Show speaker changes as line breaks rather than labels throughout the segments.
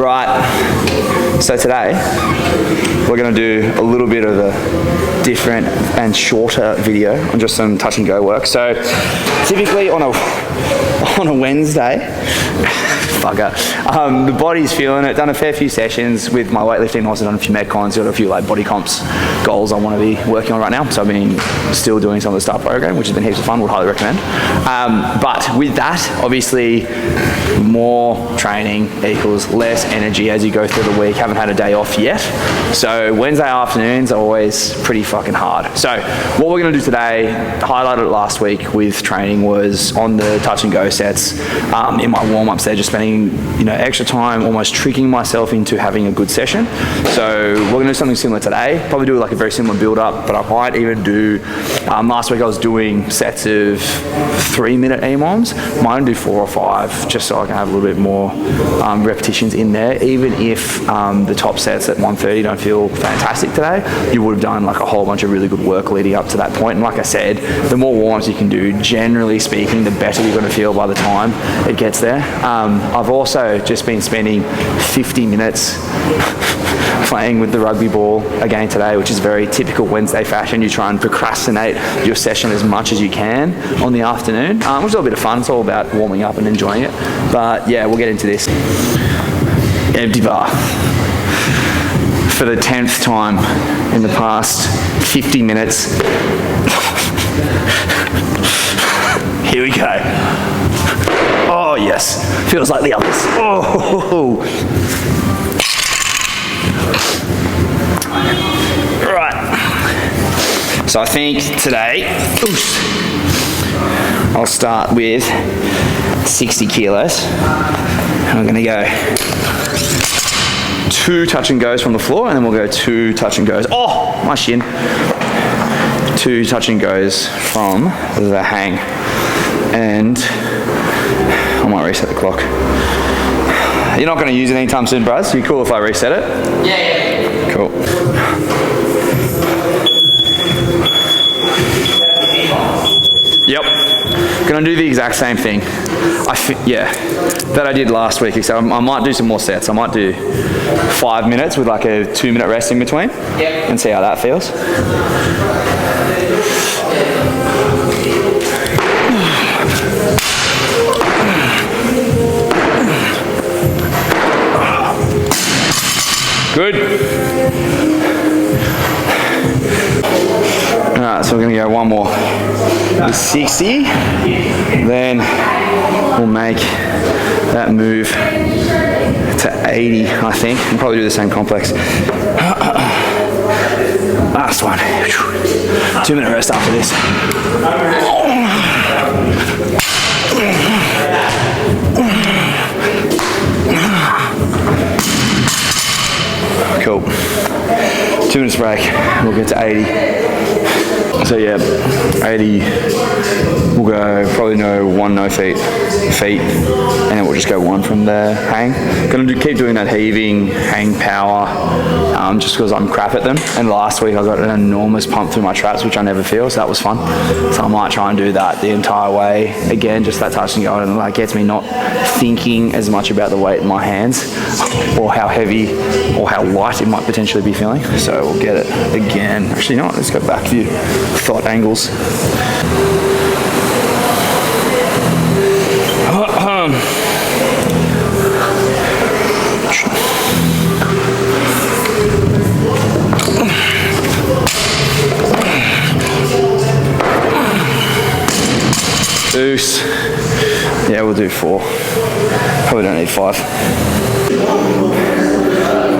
Right, so today we're going to do a little bit of a different and shorter video on just some touch and go work. So typically on a Wednesday, the body's feeling it. Done a fair few sessions with my weightlifting, also done a few metcons, got a few like body comps goals I want to be working on right now. So I've been still doing some of the START program, which has been heaps of fun, would highly recommend. But with that, obviously more training equals less energy as you go through the week. Haven't had a day off yet. So Wednesday afternoons are always pretty fucking hard. So what we're going to do today, highlighted it last week with training, was on the touch and go sets. In my warm-ups there, just spending extra time almost tricking myself into having a good session. So we're going to do something similar today. Probably do like a very similar build-up, but I might even do, last week I was doing sets of 3-minute EMOMs. Might do 4 or 5, just so I can have a little bit more repetitions in there. Even if the top sets at 130 don't feel fantastic today, you would have done like a whole bunch of really good work leading up to that point. And like I said, the more warm-ups you can do, generally speaking, the better you're going to feel by the time it gets there. I've also just been spending 50 minutes playing with the rugby ball again today, which is very typical Wednesday fashion. You try and procrastinate your session as much as you can on the afternoon, which is a bit of fun. It's all about warming up and enjoying it. But yeah, we'll get into this. Empty bar. For the 10th time in the past 50 minutes. Here we go. Oh yes, feels like the others. Oh, right. So I think today, I'll start with 60 kilos. And we're gonna go 2 touch and goes from the floor, and then we'll go 2 touch and goes. Oh, my shin. 2 touch and goes from the hang. And I might reset the clock. You're not going to use it anytime soon, Braz? You cool if I reset it? Yeah. Cool. Yep. Going to do the exact same thing. That I did last week. So I might do some more sets. I might do 5 minutes with like a 2-minute rest in between. Yep. And see how that feels. Good. Alright, so we're going to go one more with 60. Then we'll make that move to 80, I think. We'll probably do the same complex. Last one. 2-minute rest after this. Cool. 2 minutes break. We'll get to 80. So yeah, 80. We'll go probably no feet, and then we'll just go 1 from the hang. Gonna keep doing that heaving, hang power, just because I'm crap at them. And last week I got an enormous pump through my traps, which I never feel, so that was fun. So I might try and do that the entire way again, just that touch and go, and that gets me not thinking as much about the weight in my hands or how heavy or how light it might potentially be feeling. So we'll get it again. Actually, you know what? Let's go back view. Thought angles. Deuce. Yeah, we'll do 4. Probably don't need 5.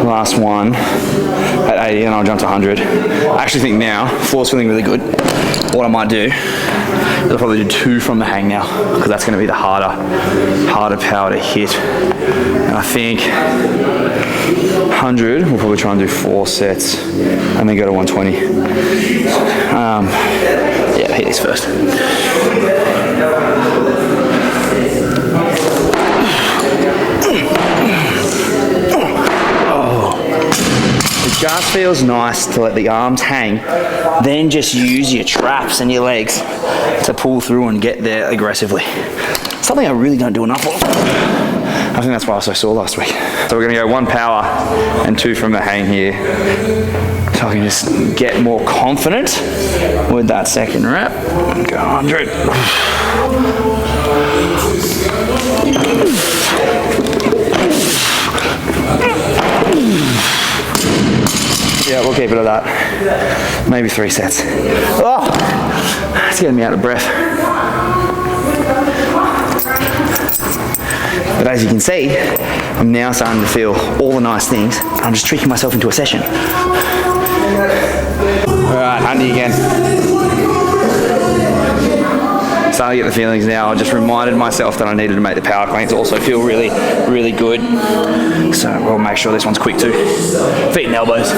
Last one at 80, and I'll jump to 100. I actually think now, floor's feeling really good. What I might do is I'll probably do 2 from the hang now, because that's going to be the harder power to hit. And I think 100, we'll probably try and do 4 sets, and then go to 120. Yeah, hit this first. It just feels nice to let the arms hang, then just use your traps and your legs to pull through and get there aggressively. Something I really don't do enough of. I think that's why I was so sore last week. So we're gonna go 1 power and 2 from the hang here. So I can just get more confident with that second rep. Go 100. Yeah, we'll keep it at that. Maybe 3 sets. Oh, it's getting me out of breath. But as you can see, I'm now starting to feel all the nice things. I'm just tricking myself into a session. All right, 100 again. Starting to get the feelings now. I just reminded myself that I needed to make the power cleans also feel really, really good. So we'll make sure this one's quick too. Feet and elbows.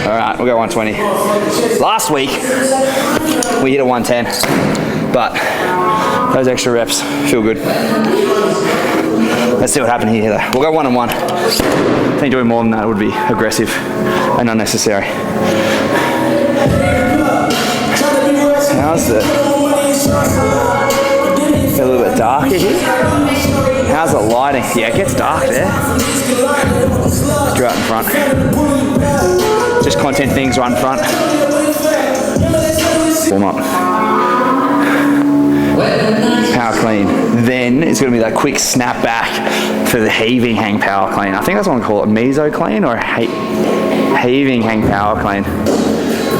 All right, we'll go 120. Last week, we hit a 110, but those extra reps feel good. Let's see what happened here though. We'll go 1 and 1. I think doing more than that would be aggressive and unnecessary. How's the... A little bit darker here. How's the lighting? Yeah, it gets dark there. Let's go out in front. Just content things right in front. Warm up. Power clean. Then it's going to be that quick snap back for the heaving hang power clean. I think that's what I call it, meso clean or heaving hang power clean.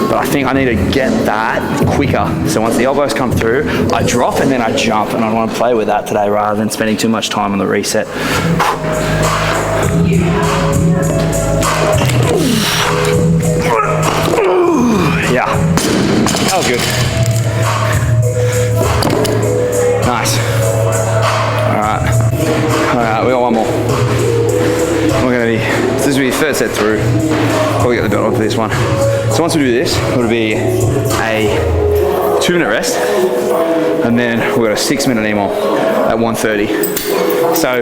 But I think I need to get that quicker. So once the elbows come through, I drop and then I jump, and I want to play with that today rather than spending too much time on the reset. Yeah, that was good. Nice. All right, we got 1 more. We're gonna be, so this will be the third set through. Probably get the belt on for this one. So once we do this, it'll be a 2-minute rest, and then we've got a 6-minute EMOM at 1:30. So,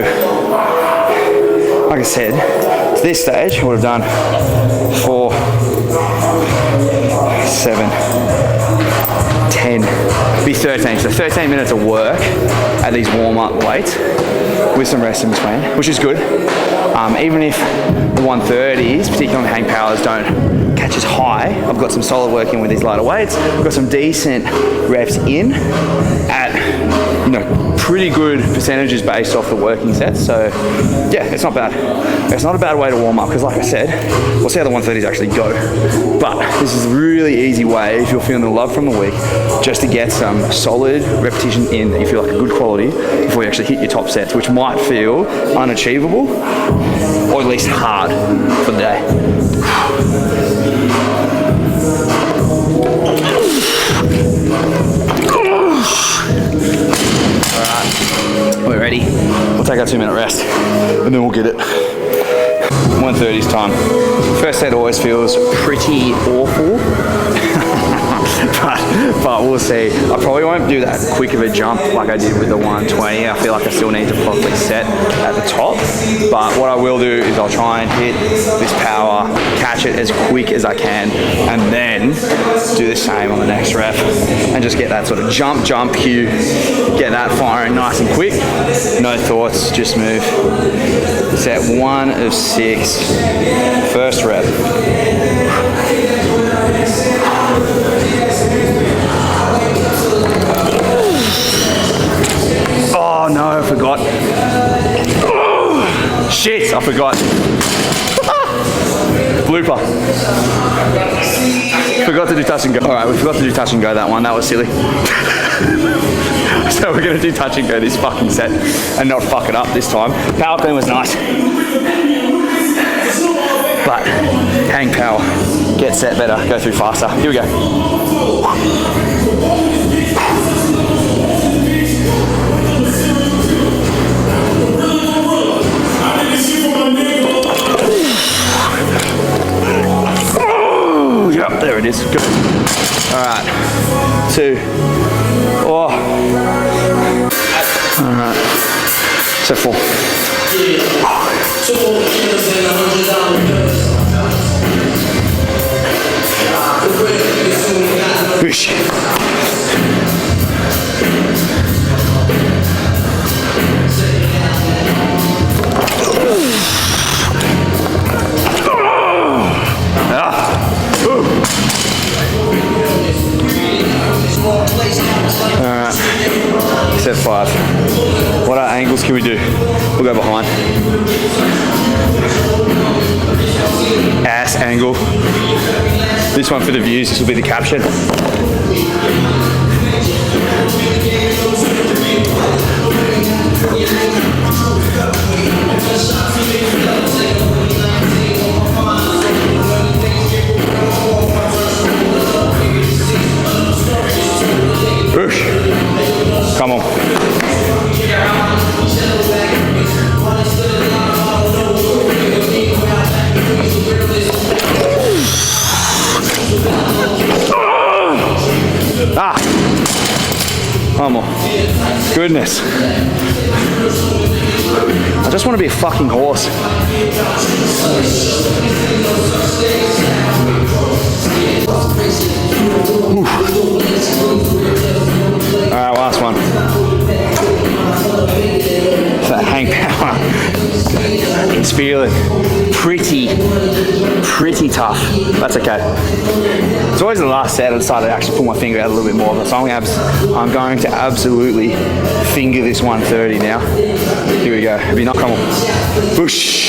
like I said, to this stage, I would have done 4, 7, 10, be 13. So 13 minutes of work at these warm-up weights with some rest in between, which is good. Even if the 130s, particularly on the hang powers, don't catch as high, I've got some solid working with these lighter weights. I've got some decent reps in at, pretty good percentages based off the working sets. So yeah, it's not bad. It's not a bad way to warm up because, like I said, we'll see how the 130s actually go. But this is a really easy way, if you're feeling the love from the week, just to get some solid repetition in that you feel like a good quality before you actually hit your top sets, which might feel unachievable or at least hard for the day. Alright, we're ready. We'll take our 2-minute rest and then we'll get it. 1:30's time. First set always feels pretty awful. but we'll see. I probably won't do that quick of a jump like I did with the 120. I feel like I still need to properly set at the top. But what I will do is I'll try and hit this power, catch it as quick as I can, and then do the same on the next rep and just get that sort of jump cue, get that firing nice and quick. No thoughts, just move. Set 1 of 6, first rep. Oh no, I forgot. Oh, shit, I forgot. Blooper. Forgot to do touch and go. Alright, we forgot to do touch and go that one. That was silly. So we're going to do touch and go this fucking set and not fuck it up this time. Power clean was nice. But hang power, get set better, go through faster. Here we go. Oh, yep, there it is. Good. All right. 2. Oh. All right. So 4. Whoosh. Alright, set 5. What angles can we do? We'll go behind. Ass angle. This one for the views, this will be the caption. Whoosh. Come on. Ah! Come on. Goodness. I just want to be a fucking horse. Alright, last one. So hang power. It's feeling pretty tough. That's okay. It's always the last set I decided to actually pull my finger out a little bit more. So I'm going to absolutely finger this 130 now. Here we go. It'll be not, come on. Whoosh.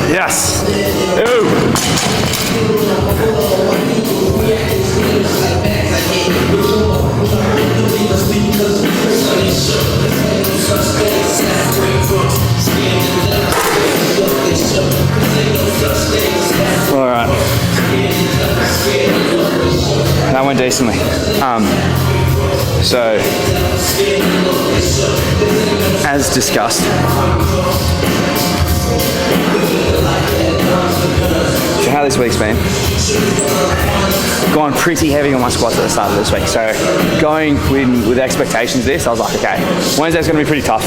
Yes. Ooh. All right. That went decently. So, as discussed, so how this week's been, gone pretty heavy on my squats at the start of this week. So going with expectations of this, I was like, okay, Wednesday's gonna be pretty tough,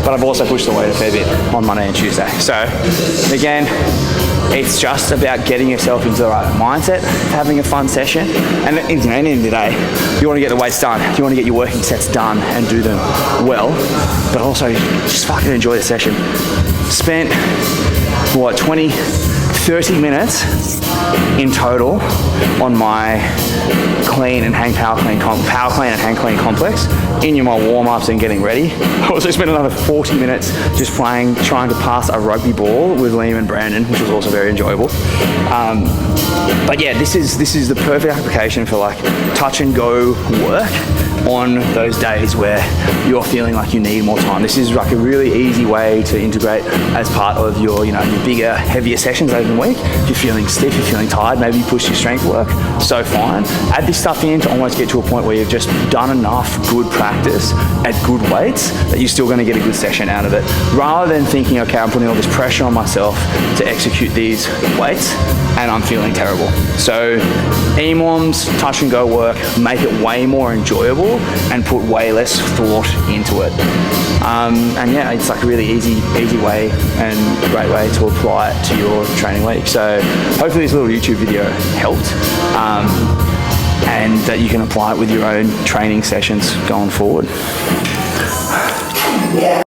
but I've also pushed the weight a fair bit on Monday and Tuesday. So again, it's just about getting yourself into the right mindset, having a fun session, and at the end of the day, you want to get the weights done, you want to get your working sets done and do them well, but also just fucking enjoy the session. Spent, what, 30 minutes in total on my clean and hang power clean and hang clean complex in my warm-ups and getting ready. I also spent another 40 minutes just trying to pass a rugby ball with Liam and Brandon, which was also very enjoyable. But yeah, this is the perfect application for like touch and go work on those days where you're feeling like you need more time. This is like a really easy way to integrate as part of your, your bigger, heavier sessions over the week. If you're feeling stiff, you're feeling tired, maybe you push your strength work, so fine. Add this stuff in to almost get to a point where you've just done enough good practice at good weights that you're still gonna get a good session out of it. Rather than thinking, okay, I'm putting all this pressure on myself to execute these weights and I'm feeling terrible. So EMOM's touch and go work, make it way more enjoyable and put way less thought into it. And yeah, it's like a really easy way and great way to apply it to your training week. So hopefully this little YouTube video helped, and that you can apply it with your own training sessions going forward. Yeah.